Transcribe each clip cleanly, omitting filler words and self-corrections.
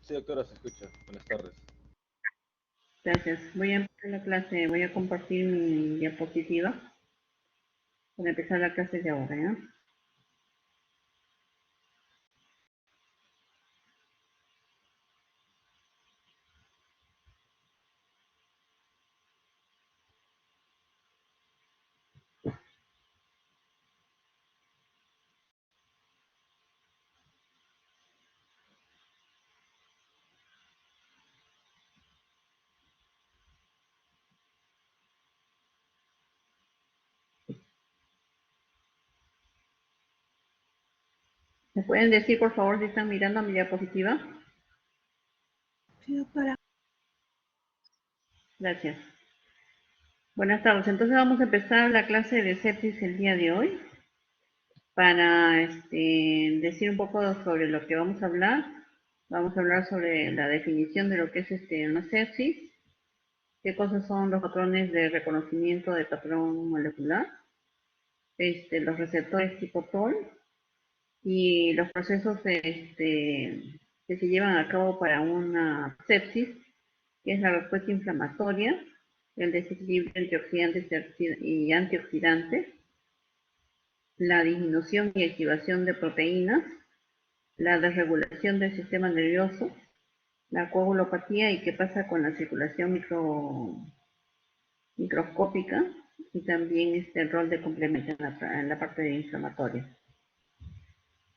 Sí, doctora, se escucha. Buenas tardes. Gracias. Voy a empezar la clase, voy a compartir mi diapositiva para empezar la clase de ahora, ¿ya? ¿Me pueden decir, por favor, si están mirando mi diapositiva? Sí, doctora. Gracias. Buenas tardes. Entonces vamos a empezar la clase de sepsis el día de hoy para decir un poco sobre lo que vamos a hablar. Vamos a hablar sobre la definición de lo que es una sepsis, qué cosas son los patrones de reconocimiento de patrón molecular, los receptores tipo TOL, y los procesos que se llevan a cabo para una sepsis, que es la respuesta inflamatoria, el desequilibrio entre oxidantes y antioxidantes, la disminución y activación de proteínas, la desregulación del sistema nervioso, la coagulopatía y qué pasa con la circulación microscópica, y también el rol de complemento en la parte de inflamatoria.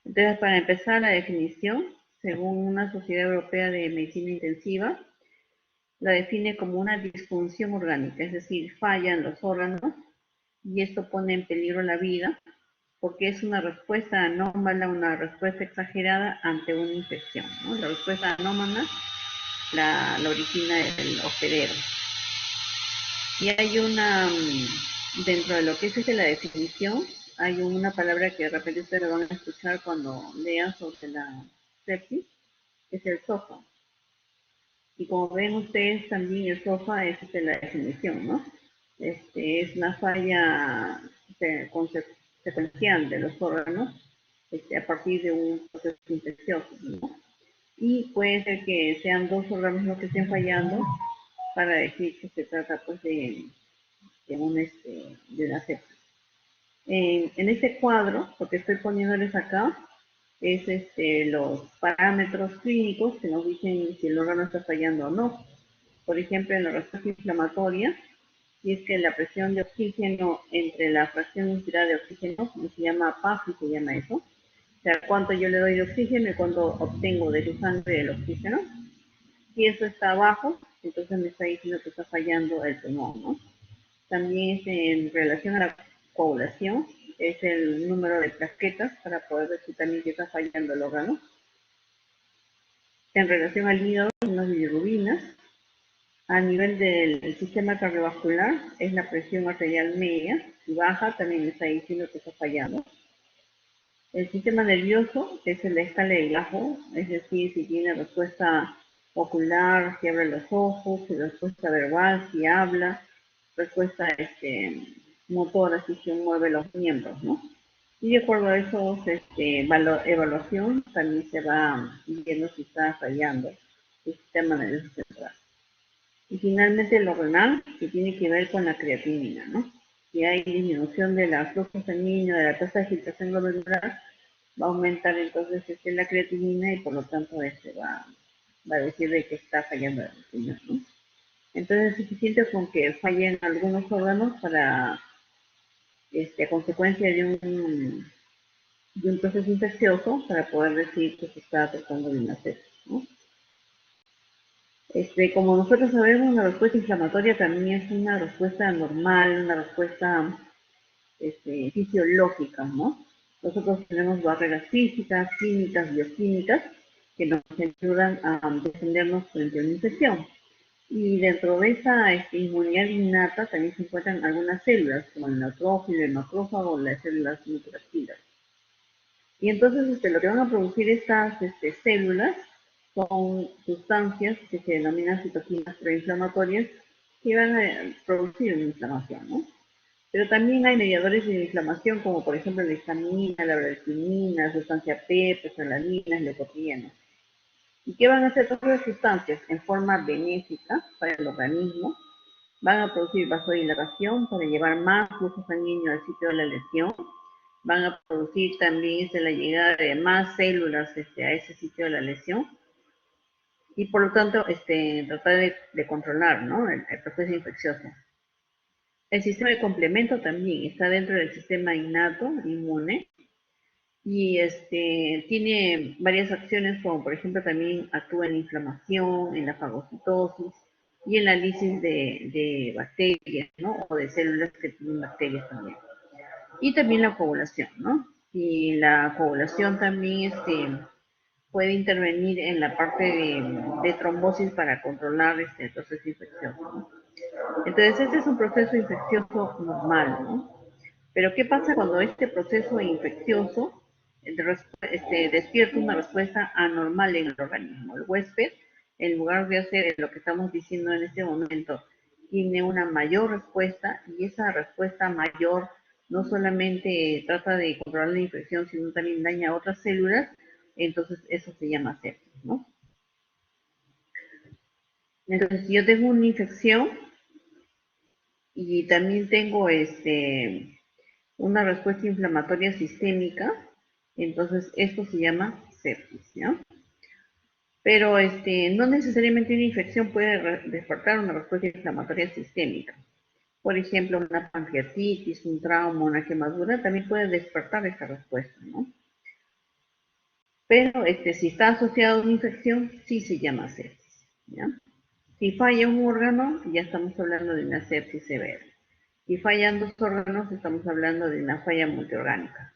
Entonces, para empezar la definición, según una Sociedad Europea de Medicina Intensiva, la define como una disfunción orgánica, es decir, fallan los órganos y esto pone en peligro la vida porque es una respuesta anómala, una respuesta exagerada ante una infección, ¿no? La respuesta anómala la origina el hospedero. Y hay dentro de lo que es la definición, hay una palabra que de repente ustedes lo van a escuchar cuando lean sobre la sepsis, que es el SOFA. Y como ven ustedes, también el SOFA es la definición, ¿no? Es una falla secuencial de los órganos a partir de un proceso infeccioso, ¿no? Y puede ser que sean dos órganos los que estén fallando para decir que se trata pues de una sepsis. En este cuadro, lo que estoy poniéndoles acá, es los parámetros clínicos que nos dicen si el órgano está fallando o no. Por ejemplo, en la respuesta inflamatoria, si es que la presión de oxígeno entre la fracción inspirada de oxígeno, que se llama PAF, se llama eso, o sea, cuánto yo le doy de oxígeno y cuánto obtengo de su sangre del oxígeno. Si eso está bajo, entonces me está diciendo que está fallando el pulmón, ¿no? También en relación a la coagulación, es el número de plaquetas para poder decir también que está fallando el órgano. En relación al hígado, son las bilirrubinas. A nivel del sistema cardiovascular, es la presión arterial media. Si baja, también está diciendo que está fallando. El sistema nervioso es la escala de Glasgow, es decir, si tiene respuesta ocular, si abre los ojos, si respuesta verbal, si habla, respuesta motora, si se mueve los miembros, ¿no? Y de acuerdo a eso, evaluación, también se va viendo si está fallando el sistema nervioso central. Y finalmente lo renal, que tiene que ver con la creatinina, ¿no? Si hay disminución de la flujo sanguíneo, de la tasa de filtración glomerular, va a aumentar entonces la creatinina y por lo tanto va a decir de que está fallando el riñón, ¿no? Entonces es suficiente con que fallen algunos órganos para, a consecuencia de un proceso infeccioso, para poder decir que se está tratando de una sepsis, ¿no? Como nosotros sabemos, la respuesta inflamatoria también es una respuesta normal, una respuesta fisiológica, ¿no? Nosotros tenemos barreras físicas, químicas, bioquímicas, que nos ayudan a defendernos frente a una infección. Y dentro de esa inmunidad innata también se encuentran algunas células, como el neutrófilo, el macrófago, las células neutrofilas. Y entonces lo que van a producir estas células son sustancias que se denominan citoquinas proinflamatorias que van a producir una inflamación, ¿no? Pero también hay mediadores de inflamación, como por ejemplo la histamina, la bradykinin, la sustancia P, prosalalinas, leucotrienas. ¿Y qué van a hacer todas las sustancias? En forma benéfica para el organismo, van a producir vasodilatación para llevar más flujo sanguíneo al sitio de la lesión, van a producir también la llegada de más células a ese sitio de la lesión, y por lo tanto tratar de controlar, ¿no?, el proceso infeccioso. El sistema de complemento también está dentro del sistema innato inmune y tiene varias acciones, como por ejemplo también actúa en la inflamación, en la fagocitosis y en la lisis de bacterias, ¿no?, o de células que tienen bacterias también. Y también la coagulación, ¿no? Y la coagulación también puede intervenir en la parte de trombosis para controlar el proceso infeccioso, ¿no? Entonces, este es un proceso infeccioso normal, ¿no? Pero, ¿qué pasa cuando este proceso infeccioso despierta una respuesta anormal en el organismo? El huésped, en lugar de hacer lo que estamos diciendo en este momento, tiene una mayor respuesta, y esa respuesta mayor no solamente trata de controlar la infección, sino también daña a otras células. Entonces eso se llama sepsis, ¿no? Entonces, si yo tengo una infección y también tengo una respuesta inflamatoria sistémica, entonces esto se llama sepsis, ¿no? Pero no necesariamente una infección puede despertar una respuesta inflamatoria sistémica. Por ejemplo, una pancreatitis, un trauma, una quemadura también puede despertar esa respuesta, ¿no? Pero si está asociado a una infección, sí se llama sepsis, ¿ya? Si falla un órgano, ya estamos hablando de una sepsis severa. Si fallan dos órganos, estamos hablando de una falla multiorgánica.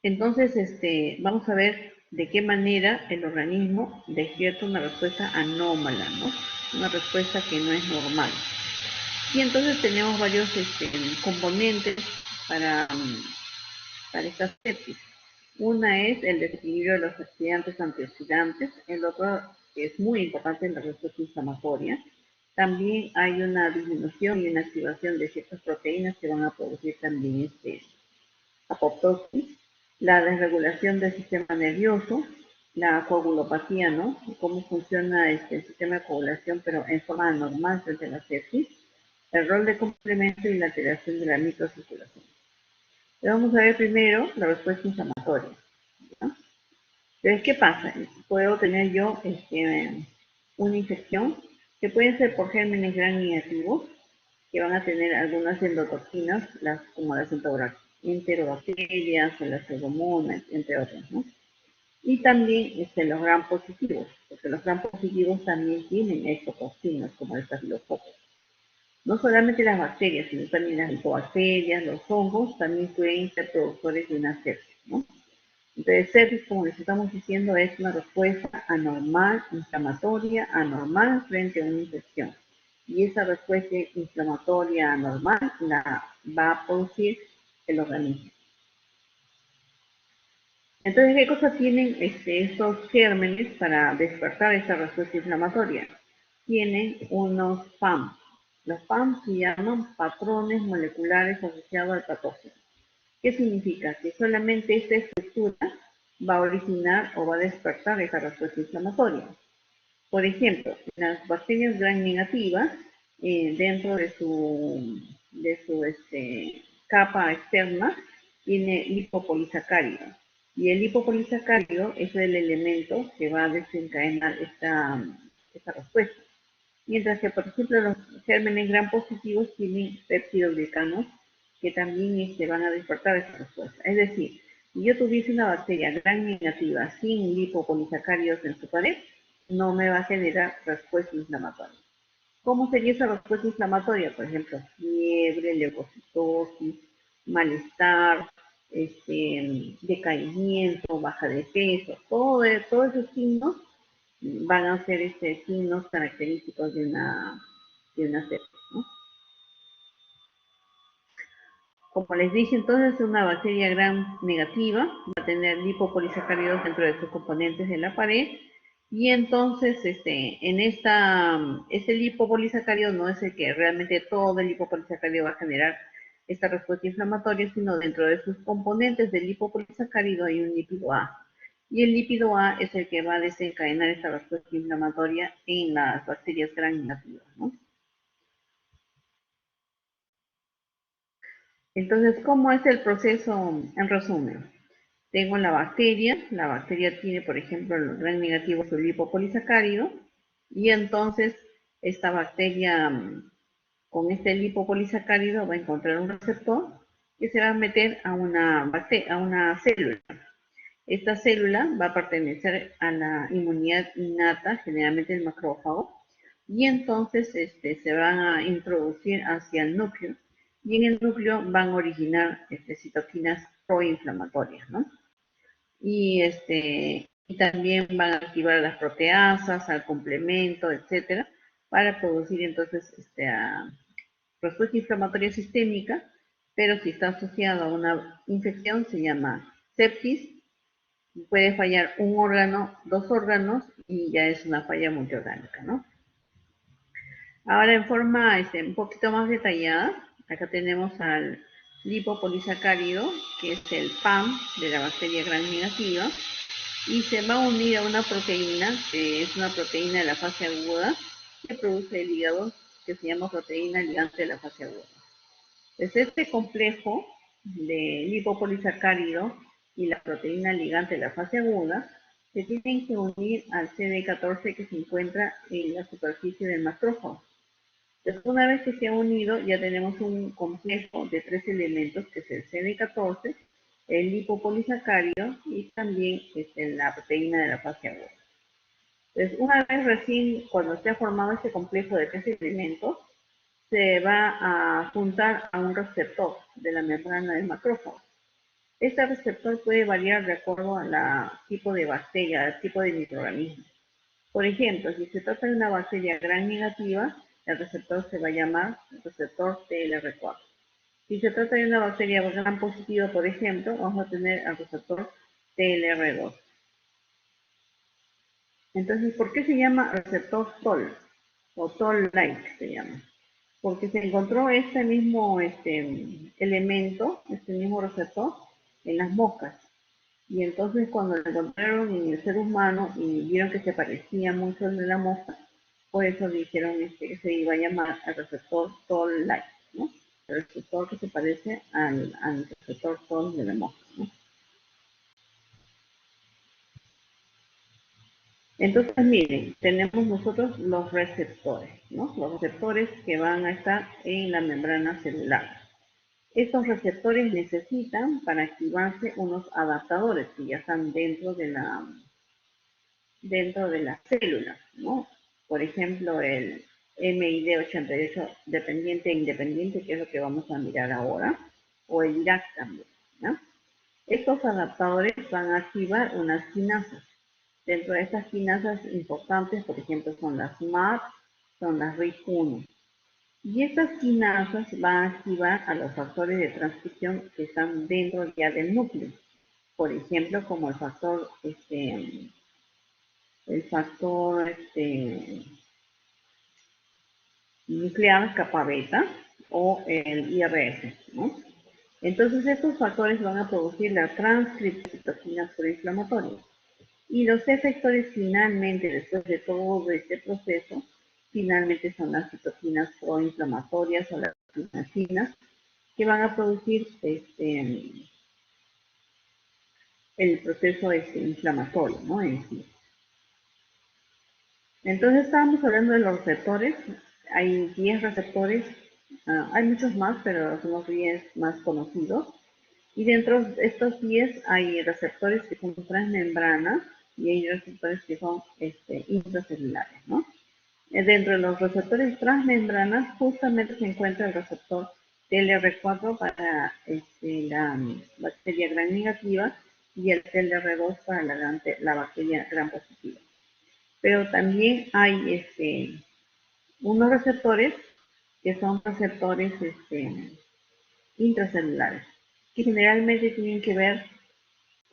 Entonces, vamos a ver de qué manera el organismo despierta una respuesta anómala, ¿no? Una respuesta que no es normal. Y entonces tenemos varios componentes para esta sepsis. Una es el desequilibrio de los oxidantes antioxidantes, el otro que es muy importante en la respuesta inflamatoria. También hay una disminución y una activación de ciertas proteínas que van a producir también apoptosis, la desregulación del sistema nervioso, la coagulopatía, ¿no? Cómo funciona el sistema de coagulación, pero en forma anormal frente a la sepsis, el rol de complemento y la alteración de la microcirculación. Vamos a ver primero la respuesta inflamatoria, ¿no? Entonces, ¿qué pasa? Puedo tener yo una infección que puede ser por gérmenes gram negativos, que van a tener algunas endotoxinas, como las enterobacterias, las pseudomonas, entre otras, ¿no? Y también los gram positivos, porque los gram positivos también tienen exotoxinas, como el estafilococos. No solamente las bacterias, sino también las micobacterias, los hongos, también pueden ser productores de una sepsis, ¿no? Entonces, sepsis, como les estamos diciendo, es una respuesta anormal, inflamatoria, anormal frente a una infección. Y esa respuesta inflamatoria anormal la va a producir el organismo. Entonces, ¿qué cosa tienen estos gérmenes para despertar esta respuesta inflamatoria? Tienen unos PAM. Los PAM se llaman patrones moleculares asociados al patógeno. ¿Qué significa? Que solamente esta estructura va a originar o va a despertar esa respuesta inflamatoria. Por ejemplo, las bacterias gram negativas, dentro de su capa externa, tiene lipopolisacárido. Y el lipopolisacárido es el elemento que va a desencadenar esta respuesta. Mientras que, por ejemplo, los gérmenes gram positivos tienen peptidoglicanos que también van a despertar esa respuesta. Es decir, si yo tuviese una bacteria gram negativa sin lipopolisacáridos en su pared, no me va a generar respuesta inflamatoria. ¿Cómo sería esa respuesta inflamatoria? Por ejemplo, fiebre, leucocitosis, malestar, decaimiento, baja de peso, todos esos signos van a ser signos característicos de una sepsis, ¿no? Como les dije, entonces, una bacteria gram negativa va a tener lipopolisacáridos dentro de sus componentes de la pared, y entonces este lipopolisacárido no es el que realmente todo el lipopolisacárido va a generar esta respuesta inflamatoria, sino dentro de sus componentes del lipopolisacárido hay un lípido A. Y el lípido A es el que va a desencadenar esta respuesta inflamatoria en las bacterias gram negativas, ¿no? Entonces, ¿cómo es el proceso en resumen? Tengo la bacteria tiene, por ejemplo, el gram negativo su lipopolisacárido, y entonces esta bacteria con este lipopolisacárido va a encontrar un receptor que se va a meter a una célula. Esta célula va a pertenecer a la inmunidad innata, generalmente el macrófago, y entonces se van a introducir hacia el núcleo, y en el núcleo van a originar citoquinas proinflamatorias, ¿no? Y también van a activar las proteasas, al complemento, etcétera, para producir entonces respuesta inflamatoria sistémica, pero si está asociado a una infección se llama sepsis. Puede fallar un órgano, dos órganos, y ya es una falla multiorgánica, ¿no? Ahora en forma un poquito más detallada, acá tenemos al lipopolisacárido, que es el PAM de la bacteria gram negativa, y se va a unir a una proteína, que es una proteína de la fase aguda, que produce el hígado, que se llama proteína ligante de la fase aguda. Entonces, este complejo de lipopolisacárido y la proteína ligante de la fase aguda se tienen que unir al CD14 que se encuentra en la superficie del macrófago. Entonces, una vez que se ha unido, ya tenemos un complejo de 3 elementos, que es el CD14, el lipopolisacárido y también la proteína de la fase aguda. Entonces, una vez recién, cuando se ha formado este complejo de 3 elementos, se va a juntar a un receptor de la membrana del macrófago. Este receptor puede variar de acuerdo al tipo de bacteria, al tipo de microorganismo. Por ejemplo, si se trata de una bacteria gram negativa, el receptor se va a llamar receptor TLR4. Si se trata de una bacteria gram positiva, por ejemplo, vamos a tener el receptor TLR2. Entonces, ¿por qué se llama receptor TOL? O TOL-like se llama. Porque se encontró este mismo elemento, este mismo receptor, en las moscas. Y entonces cuando lo encontraron en el ser humano y vieron que se parecía mucho al de la mosca, por eso dijeron que se iba a llamar el receptor Toll-like, ¿no? El receptor que se parece al receptor Toll de la mosca, ¿no? Entonces, miren, tenemos nosotros los receptores, ¿no? Los receptores que van a estar en la membrana celular. Estos receptores necesitan para activarse unos adaptadores que ya están dentro de la célula, ¿no? Por ejemplo, el MID88 dependiente e independiente, que es lo que vamos a mirar ahora, o el IRAC también, ¿no? Estos adaptadores van a activar unas quinasas. Dentro de estas quinasas importantes, por ejemplo, son las MAP, son las RIC1. Y estas quinasas van a activar a los factores de transcripción que están dentro ya del núcleo. Por ejemplo, como el factor nuclear kappa beta o el IRF, ¿no? Entonces, estos factores van a producir la transcripción de citoquinas proinflamatorias. Y los efectores finalmente, después de todo este proceso, finalmente son las citoquinas proinflamatorias o las citoquinas que van a producir el proceso inflamatorio, ¿no? En sí. Entonces estábamos hablando de los receptores. Hay 10 receptores, hay muchos más, pero son los 10 más conocidos. Y dentro de estos 10 hay receptores que son transmembranas y hay receptores que son intracelulares, ¿no? Dentro de los receptores transmembranas justamente se encuentra el receptor TLR4 para la bacteria gram negativa y el TLR2 para la bacteria gram positiva. Pero también hay unos receptores que son receptores intracelulares, que generalmente tienen que ver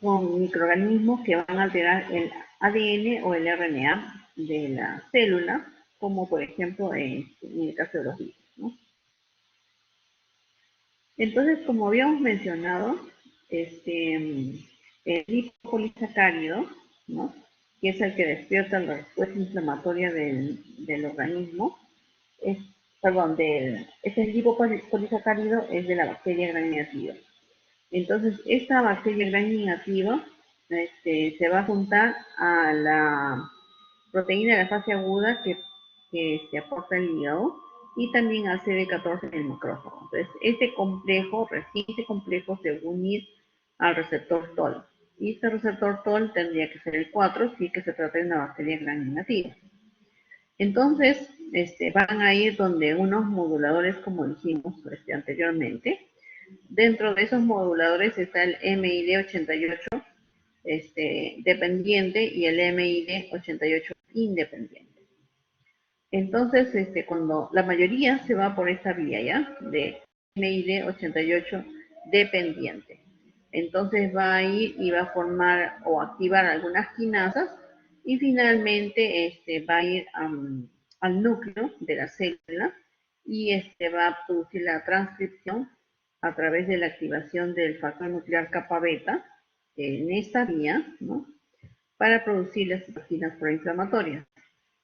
con microorganismos que van a alterar el ADN o el RNA de la célula, como por ejemplo en el caso de los virus, ¿no? Entonces, como habíamos mencionado, El lipopolisacárido, ¿no? Que es el que despierta la respuesta inflamatoria del organismo, ese lipopolisacárido es de la bacteria gram negativa. Entonces, esta bacteria gram negativa se va a juntar a la proteína de la fase aguda que se aporta el hígado y también al CD14 en el macrófago. Entonces, este complejo se va a unir al receptor TOL. Y este receptor TOL tendría que ser el 4 si que se trata de una bacteria gram negativa. Entonces, van a ir donde unos moduladores, como dijimos anteriormente. Dentro de esos moduladores está el MID88 dependiente y el MID88 independiente. Entonces, cuando la mayoría se va por esta vía, ¿ya? De MID88 dependiente. Entonces va a ir y va a formar o activar algunas quinasas y finalmente va a ir al núcleo de la célula y va a producir la transcripción a través de la activación del factor nuclear kappa beta en esta vía, ¿no? Para producir las citoquinas proinflamatorias.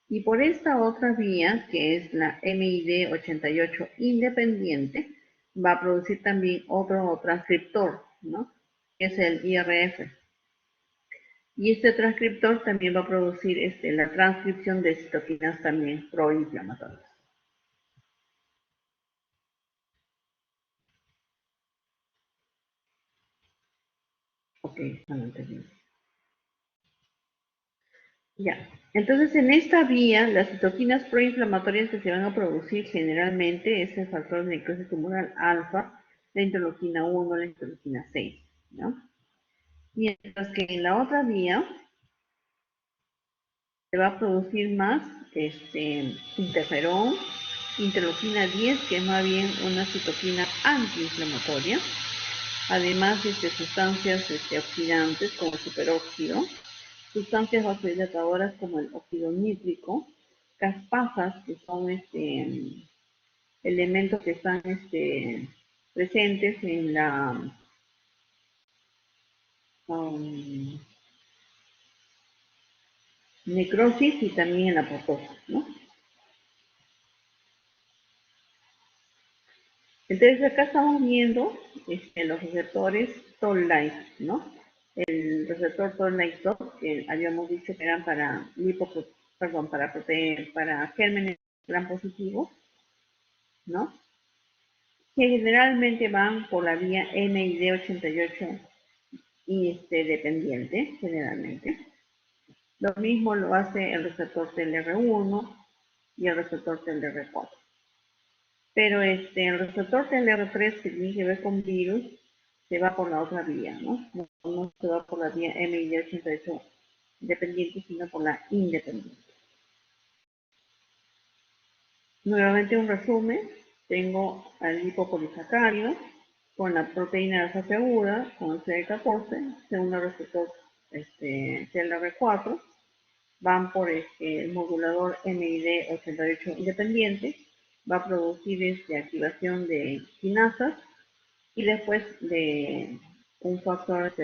Y por esta otra vía, que es la MID88 independiente, va a producir también otro transcriptor, ¿no? Que es el IRF. Y este transcriptor también va a producir la transcripción de citoquinas también proinflamatorias. Ok, están entendiendo. Ya, entonces en esta vía, las citoquinas proinflamatorias que se van a producir generalmente es el factor de necrosis tumoral alfa, la interleuquina 1, la interleuquina 6, ¿no? Mientras que en la otra vía se va a producir más interferón, interleuquina 10, que es más bien una citoquina antiinflamatoria, además de sustancias oxidantes como el superóxido, sustancias vasodilatadoras como el óxido nítrico, caspasas, que son elementos que están presentes en la necrosis y también en la apoptosis, ¿no? Entonces acá estamos viendo los receptores Toll-like, ¿no? El receptor Toll-like 2, que habíamos dicho que eran para para gérmenes gram positivos, ¿no? Que generalmente van por la vía MID88 y dependiente, generalmente. Lo mismo lo hace el receptor TLR1 y el receptor TLR4. Pero el receptor TLR3 que tiene que ver con virus se va por la otra vía, ¿no? No se va por la vía MID88 dependiente, sino por la independiente. Nuevamente un resumen. Tengo al lipopolisacárido con la proteína de la fase aguda, con el CD14, según el receptor TLR4, van por el modulador MID88 independiente, va a producir activación de quinasas y después de un factor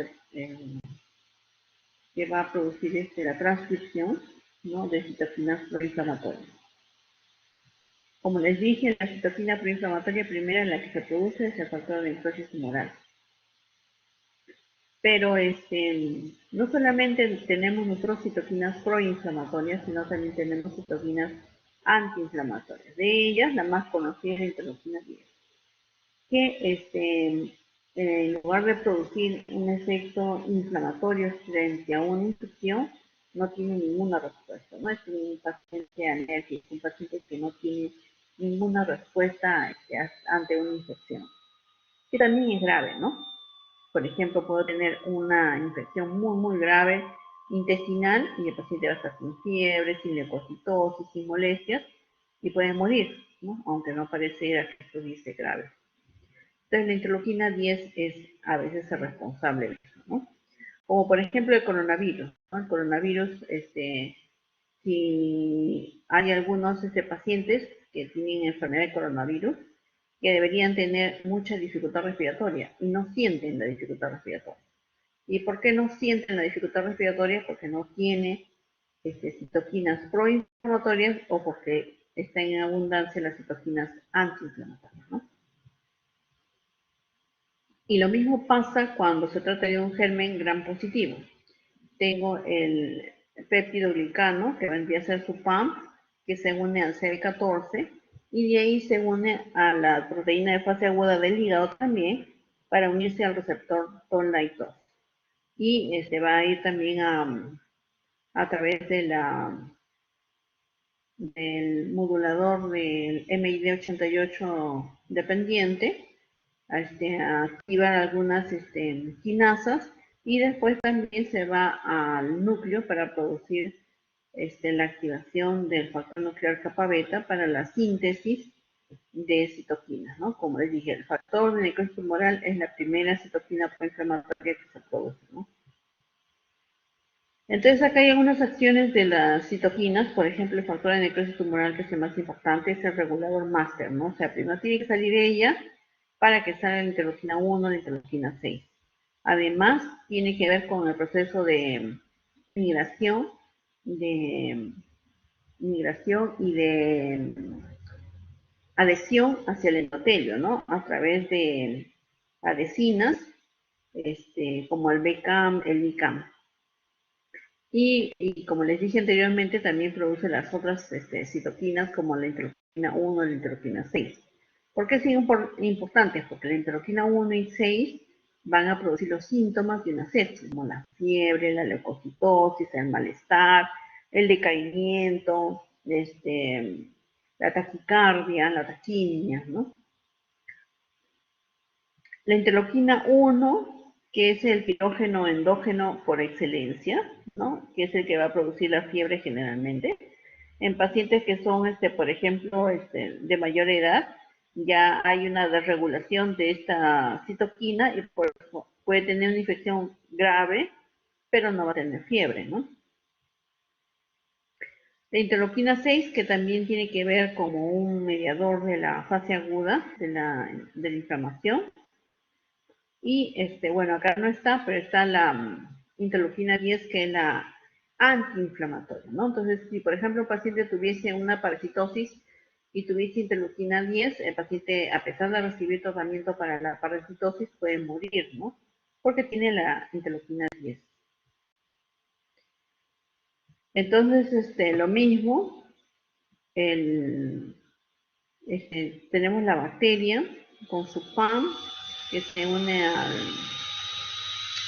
que va a producir la transcripción, ¿no? De citoquinas proinflamatorias. Como les dije, la citokina proinflamatoria primera en la que se produce es el factor de necrosis tumoral. Pero no solamente tenemos nosotros citoquinas proinflamatorias, sino también tenemos citoquinas antiinflamatorias. De ellas, la más conocida es la interleuquina 10, que en lugar de producir un efecto inflamatorio frente a una infección, no tiene ninguna respuesta. No es un paciente alérgico, un paciente que no tiene ninguna respuesta ante una infección, que también es grave, ¿no? Por ejemplo, puedo tener una infección muy, muy grave intestinal y el paciente va a estar sin fiebre, sin leucocitosis, sin molestias y puede morir, ¿no? Aunque no pareciera que estuviese grave. Entonces, la interleuquina 10 es a veces el responsable de eso, ¿no? Como por ejemplo el coronavirus, ¿no? El coronavirus, si hay algunos pacientes que tienen enfermedad de coronavirus, que deberían tener mucha dificultad respiratoria y no sienten la dificultad respiratoria. ¿Y por qué no sienten la dificultad respiratoria? Porque no tiene citoquinas proinflamatorias o porque están en abundancia las citoquinas antiinflamatorias, ¿no? Y lo mismo pasa cuando se trata de un germen gram positivo. Tengo el peptidoglicano, que vendría a ser su PAM, que se une al CD14, y de ahí se une a la proteína de fase aguda del hígado también, para unirse al receptor toll-like 2. Y va a ir también a través de del modulador del MID88 dependiente, a activar algunas quinasas, y después también se va al núcleo para producir la activación del factor nuclear kappa beta para la síntesis de citoquinas, ¿no? Como les dije, el factor de necrosis tumoral es la primera citoquina proinflamatoria que se produce, ¿no? Entonces acá hay algunas acciones de las citoquinas, por ejemplo, el factor de necrosis tumoral, que es el más importante, es el regulador máster, ¿no? O sea, primero tiene que salir ella para que salga la interleuquina 1, la interleuquina 6. Además, tiene que ver con el proceso de migración, y de adhesión hacia el endotelio, ¿no? A través de adhesinas, como el BCAM, el ICAM. Y como les dije anteriormente, también produce las otras citoquinas como la interleuquina 1 y la interleuquina 6. ¿Por qué son importantes? Porque la interleuquina 1 y 6 van a producir los síntomas de una sepsis, como la fiebre, la leucocitosis, el malestar, el decaimiento, la taquicardia, la taquimia, ¿no? La interleuquina 1, que es el pirógeno endógeno por excelencia, ¿no? Que es el que va a producir la fiebre generalmente. En pacientes que son, por ejemplo, de mayor edad, ya hay una desregulación de esta citoquina y por eso puede tener una infección grave, pero no va a tener fiebre, ¿no? La interleuquina 6, que también tiene que ver como un mediador de la fase aguda de la inflamación. Y bueno, acá no está, pero está la interleuquina 10, que es la antiinflamatoria, ¿no? Entonces, si por ejemplo un paciente tuviese una parasitosis y tuviese interleuquina 10, el paciente, a pesar de recibir tratamiento para la parasitosis, puede morir, ¿no? Porque tiene la interleuquina 10. Entonces, lo mismo, tenemos la bacteria con su PAM, que se une a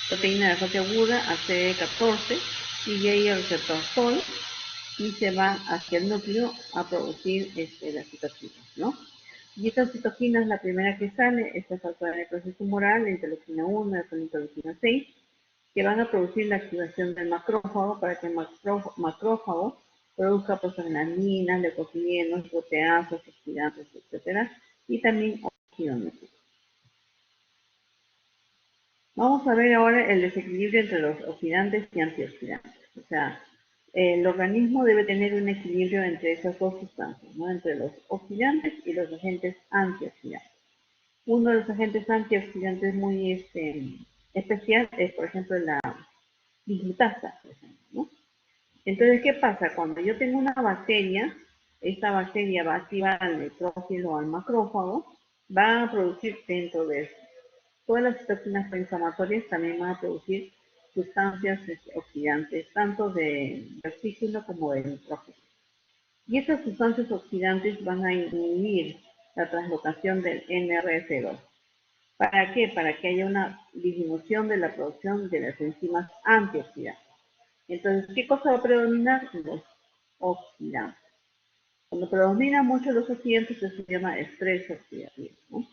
proteína de fase aguda, a CD14, sigue ahí el receptor Toll y se va hacia el núcleo a producir las citoquinas, ¿no? Y estas citoquinas, la primera que sale es el factor de necrosis tumoral, la interleuquina 1, la interleuquina 6, que van a producir la activación del macrófago para que el macrófago produzca prostaglandinas, leucotrienos, proteasas, oxidantes, etc. Y también óxido nítrico. Vamos a ver ahora el desequilibrio entre los oxidantes y antioxidantes. O sea, el organismo debe tener un equilibrio entre esas dos sustancias, ¿no? Entre los oxidantes y los agentes antioxidantes. Uno de los agentes antioxidantes muy especial es, por ejemplo, la dismutasa, por ejemplo, ¿no? Entonces, ¿qué pasa? Cuando yo tengo una bacteria, esta bacteria va a activar al neutrófilo o al macrófago, va a producir dentro de todas las citoquinas proinflamatorias, también van a producir sustancias oxidantes, tanto de vesículo como de nitrógeno. Y estas sustancias oxidantes van a inhibir la translocación del NRF2. ¿Para qué? Para que haya una disminución de la producción de las enzimas antioxidantes. Entonces, ¿qué cosa va a predominar? Los oxidantes. Cuando predominan mucho los oxidantes, eso se llama estrés oxidativo, ¿no?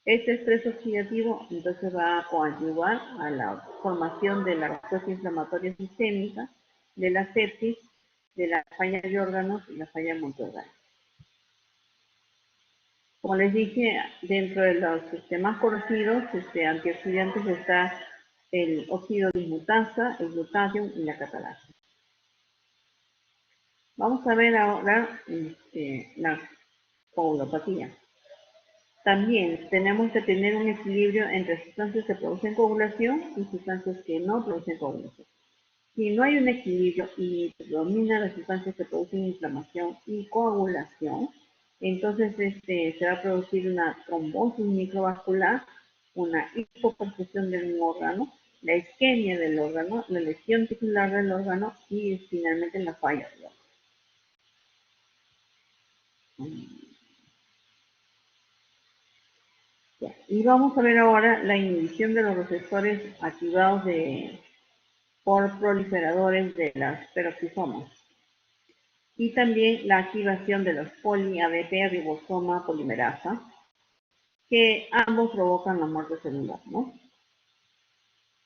Este estrés oxidativo entonces va a coadyuvar a la formación de la respuesta inflamatoria sistémica, de la sepsis, de la falla de órganos y la falla multiorgánica. Como les dije, dentro de los más conocidos antioxidantes está el óxido dismutasa, el glutatión y la catalasa. Vamos a ver ahora la coagulopatía. También tenemos que tener un equilibrio entre sustancias que producen coagulación y sustancias que no producen coagulación. Si no hay un equilibrio y predominan las sustancias que producen inflamación y coagulación, entonces se va a producir una trombosis microvascular, una hipoperfusión del órgano, la isquemia del órgano, la lesión tisular del órgano y finalmente la falla del órgano. Y vamos a ver ahora la inhibición de los receptores activados por proliferadores de las peroxisomas y también la activación de los poli-ADP ribosoma polimerasa, que ambos provocan la muerte celular, ¿no?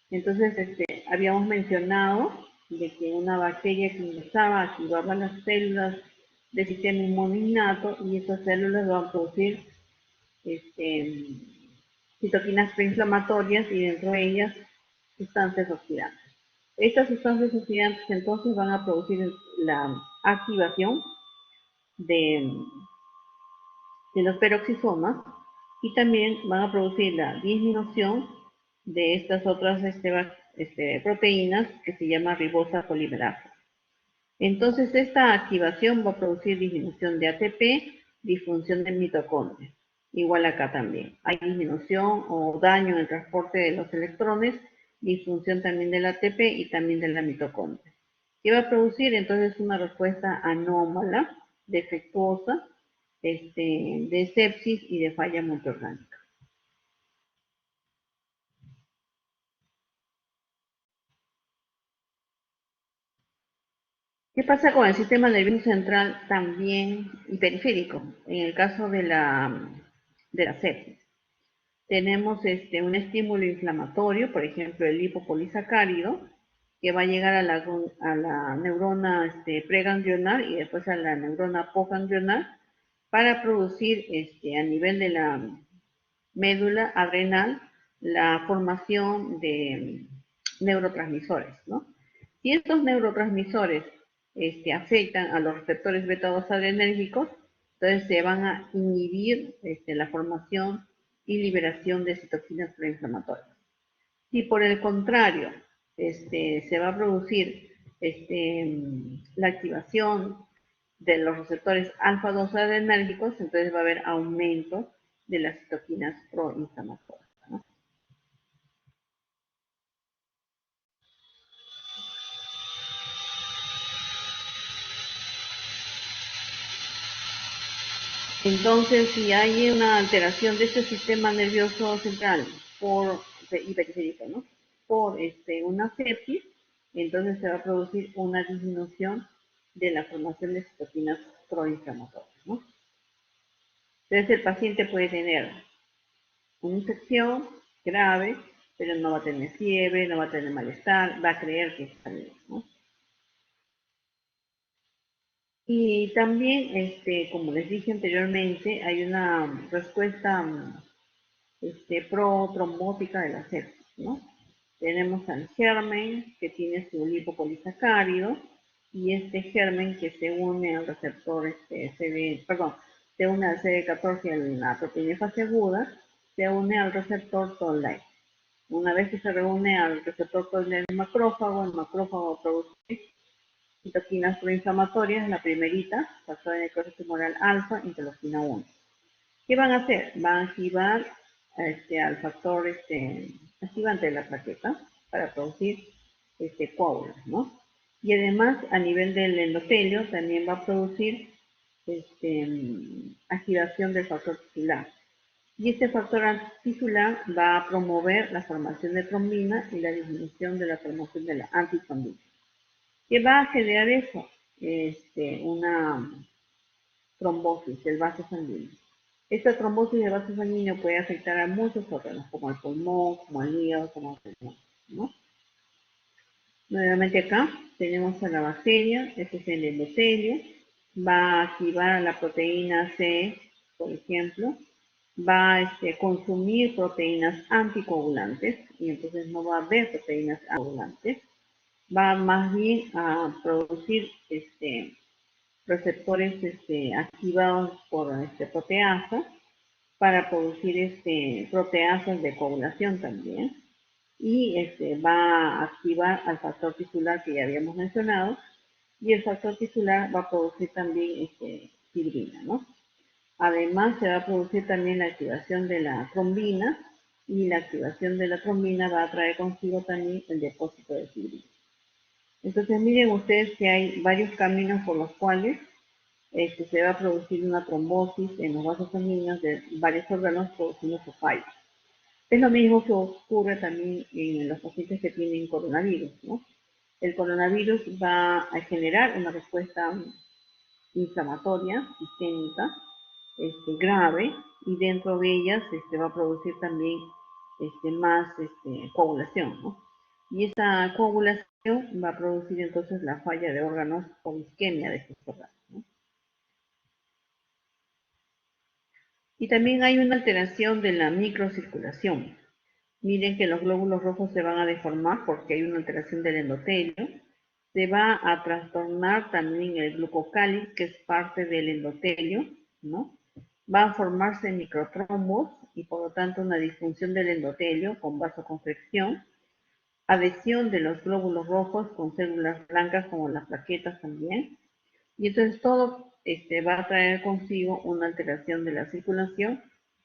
Entonces, habíamos mencionado de que una bacteria que empezaba a activar las células del sistema inmune innato y esas células van a producir citoquinas preinflamatorias y dentro de ellas sustancias oxidantes. Estas sustancias oxidantes entonces van a producir la activación de los peroxisomas y también van a producir la disminución de estas otras proteínas que se llama ribosa polimerasa. Entonces esta activación va a producir disminución de ATP, disfunción del mitocondrio. Igual acá también. Hay disminución o daño en el transporte de los electrones, disfunción también del ATP y también de la mitocondria. ¿Qué va a producir? Entonces una respuesta anómala, defectuosa, de sepsis y de falla multiorgánica. ¿Qué pasa con el sistema nervioso central también y periférico? En el caso de la sepsis. Tenemos un estímulo inflamatorio, por ejemplo, el lipopolisacárido, que va a llegar a la neurona preganglionar y después a la neurona postganglionar para producir a nivel de la médula adrenal la formación de neurotransmisores, ¿no? Si estos neurotransmisores afectan a los receptores beta-2 adrenérgicos, entonces se van a inhibir la formación y liberación de citoquinas proinflamatorias. Si por el contrario se va a producir la activación de los receptores alfa-2 adrenérgicos, entonces va a haber aumento de las citoquinas proinflamatorias, ¿no? Entonces, si hay una alteración de este sistema nervioso central y periférico, ¿no? Por una sepsis, entonces se va a producir una disminución de la formación de citoquinas proinflamatorias, ¿no? Entonces, el paciente puede tener una infección grave, pero no va a tener fiebre, no va a tener malestar, va a creer que está bien, ¿no? Y también, como les dije anteriormente, hay una respuesta protrombótica de la sepsis, ¿no? Tenemos al germen que tiene su lipopolisacárido y este germen que se une al receptor se une al CD14 y a la proteína fase aguda, se une al receptor Toll-like. Una vez que se reúne al receptor Toll-like del macrófago, el macrófago produce citoquinas proinflamatorias, la primerita, factor de necrosis tumoral alfa, interleucina 1. ¿Qué van a hacer? Van a activar al factor activante de la plaqueta para producir coágulos, ¿no? Y además, a nivel del endotelio, también va a producir activación del factor tisular. Y este factor tisular va a promover la formación de trombina y la disminución de la formación de la antitrombina. ¿Qué va a generar eso? Una trombosis del vaso sanguíneo. Esta trombosis del vaso sanguíneo puede afectar a muchos órganos, como el pulmón, como el hígado, como el riñón, ¿no? Nuevamente acá tenemos a la bacteria, este es el endotelio, va a activar a la proteína C, por ejemplo, va a consumir proteínas anticoagulantes, y entonces no va a haber proteínas anticoagulantes, va más bien a producir receptores activados por proteasa para producir proteasas de coagulación también. Y va a activar al factor tisular que ya habíamos mencionado, y el factor tisular va a producir también fibrina, ¿no? Además, se va a producir también la activación de la trombina, y la activación de la trombina va a traer consigo también el depósito de fibrina. Entonces, miren ustedes que hay varios caminos por los cuales se va a producir una trombosis en los vasos sanguíneos de varios órganos produciendo su fallo. Es lo mismo que ocurre también en los pacientes que tienen coronavirus, ¿no? El coronavirus va a generar una respuesta inflamatoria, sistémica, grave, y dentro de ellas va a producir también más coagulación, ¿no? Y esa coagulación va a producir entonces la falla de órganos o isquemia de estos órganos, ¿no? Y también hay una alteración de la microcirculación. Miren que los glóbulos rojos se van a deformar porque hay una alteración del endotelio. Se va a trastornar también el glucocáliz, que es parte del endotelio, ¿no? Va a formarse microtrombos y por lo tanto una disfunción del endotelio con vasoconstricción, adhesión de los glóbulos rojos con células blancas como las plaquetas también. Y entonces todo va a traer consigo una alteración de la circulación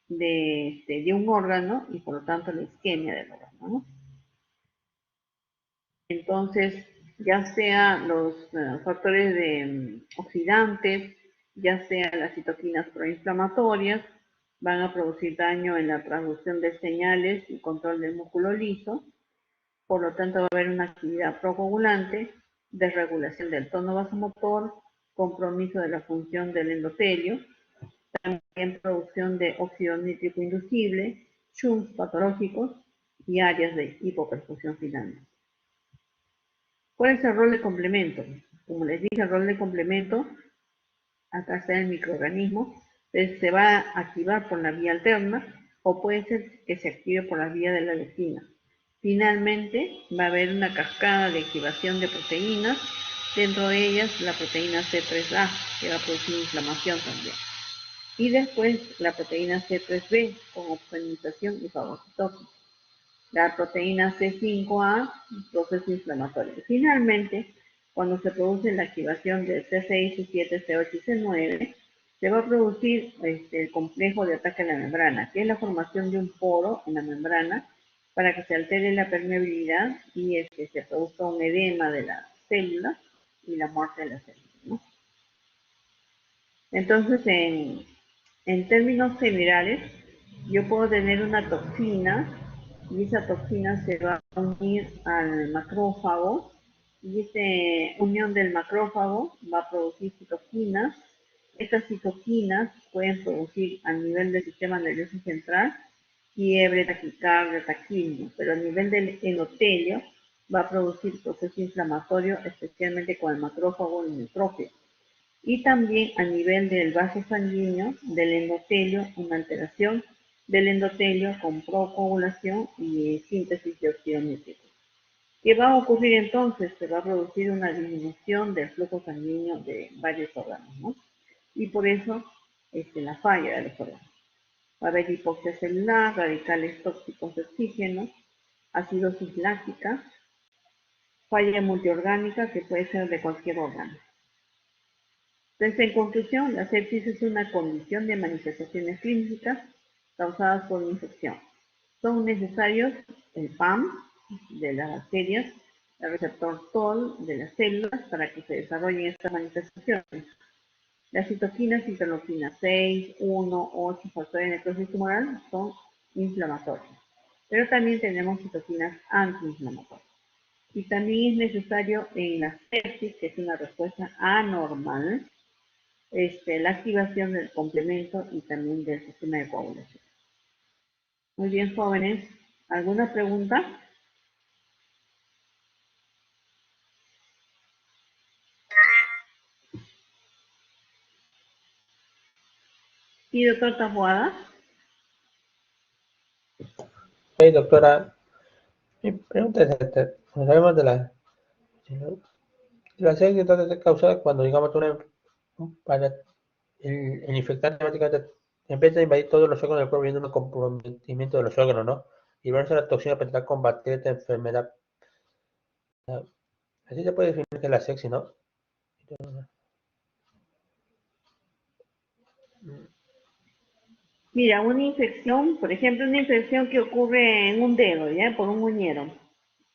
de un órgano y por lo tanto la isquemia del órgano, ¿no? Entonces, ya sea los factores de oxidantes, ya sea las citoquinas proinflamatorias, van a producir daño en la transducción de señales y control del músculo liso. Por lo tanto, va a haber una actividad procoagulante, desregulación del tono vasomotor, compromiso de la función del endotelio, también producción de óxido nítrico inducible, shunts patológicos y áreas de hipoperfusión finalmente. ¿Cuál es el rol de complemento? Como les dije, el rol de complemento, acá está el microorganismo, se va a activar por la vía alterna o puede ser que se active por la vía de la lectina. Finalmente, va a haber una cascada de activación de proteínas, dentro de ellas la proteína C3A, que va a producir inflamación también. Y después la proteína C3B, con opsonización y fagocitosis. La proteína C5A, proceso inflamatorio. Y finalmente, cuando se produce la activación del C6, C7, C8 y C9, se va a producir el complejo de ataque a la membrana, que es la formación de un poro en la membrana para que se altere la permeabilidad y se produzca un edema de las células y la muerte de las células, ¿no? Entonces, en términos generales, yo puedo tener una toxina y esa toxina se va a unir al macrófago y esa unión del macrófago va a producir citoquinas. Estas citoquinas pueden producir a nivel del sistema nervioso central fiebre, taquicardia, taquimia, pero a nivel del endotelio va a producir proceso inflamatorio, especialmente con el macrófago y neutrófilo. Y también a nivel del vaso sanguíneo del endotelio, una alteración del endotelio con procoagulación y síntesis de óxido nítrico. ¿Qué va a ocurrir entonces? Se va a producir una disminución del flujo sanguíneo de varios órganos, ¿no? Y por eso la falla de los órganos. Va a haber hipoxia celular, radicales tóxicos de oxígeno, acidosis láctica, falla multiorgánica que puede ser de cualquier órgano. Entonces, en conclusión, la sepsis es una condición de manifestaciones clínicas causadas por una infección. Son necesarios el PAM de las bacterias, el receptor TOL de las células para que se desarrollen estas manifestaciones. Las citoquinas, interleuquina 6, 1, 8, factores de necrosis tumoral son inflamatorias. Pero también tenemos citoquinas antiinflamatorias. Y también es necesario en la sepsis, que es una respuesta anormal, la activación del complemento y también del sistema de coagulación. Muy bien, jóvenes. ¿Alguna pregunta? Sí, doctor Taboada. Sí, doctora, mi pregunta es esta. Cuando sabemos de la sepsis, entonces es causada cuando, digamos, para el infectante básicamente empieza a invadir todos los órganos del cuerpo, viendo un comprometimiento de los órganos, ¿no? Y verse la toxina para intentar combatir esta enfermedad. Así se puede definir que es la sepsis, ¿no? Mira, una infección, por ejemplo, una infección que ocurre en un dedo, ¿ya? Por un muñero.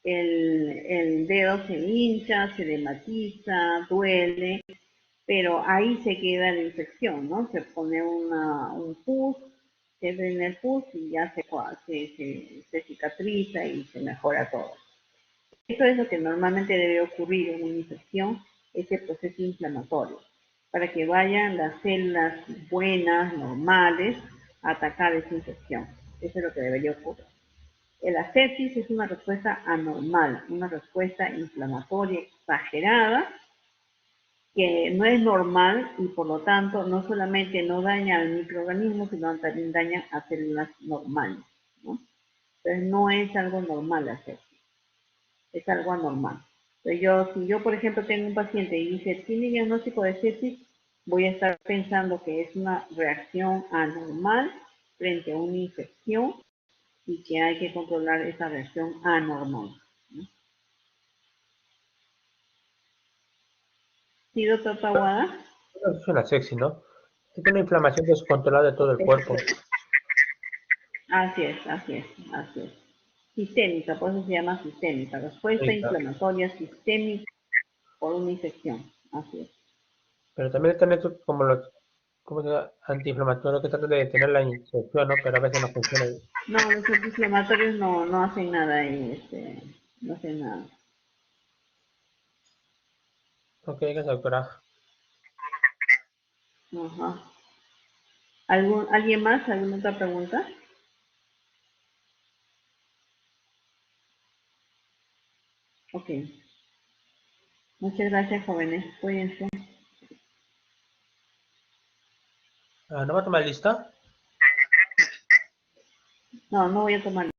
El dedo se hincha, se dematiza, duele, pero ahí se queda la infección, ¿no? Se pone un pus, se drena el pus y ya se cicatriza y se mejora todo. Eso es lo que normalmente debe ocurrir en una infección, ese proceso inflamatorio, para que vayan las células buenas, normales, a atacar esa infección. Eso es lo que debería ocurrir. La sepsis es una respuesta anormal, una respuesta inflamatoria exagerada que no es normal y por lo tanto no solamente no daña al microorganismo, sino también daña a células normales, ¿no? Entonces no es algo normal la sepsis, es algo anormal. Entonces si yo, por ejemplo, tengo un paciente y dice, tiene diagnóstico de sepsis, voy a estar pensando que es una reacción anormal frente a una infección y que hay que controlar esa reacción anormal, ¿no? ¿Sí, doctor Tawada? Eso es una sepsis, ¿no? Es una inflamación descontrolada de todo el cuerpo. Así es, así es, así es. Sistémica, por eso se llama sistémica, respuesta Sí, claro. inflamatoria sistémica por una infección, así es. Pero también están estos como los antiinflamatorios que tratan de detener la infección, ¿no? Pero a veces no funciona. No, los antiinflamatorios no hacen nada ahí, no hacen nada. Ok, gracias, doctora. Ajá. ¿Alguien más? ¿Alguna otra pregunta? Ok. Muchas gracias, jóvenes. Cuídense. ¿No va a tomar lista? No voy a tomar.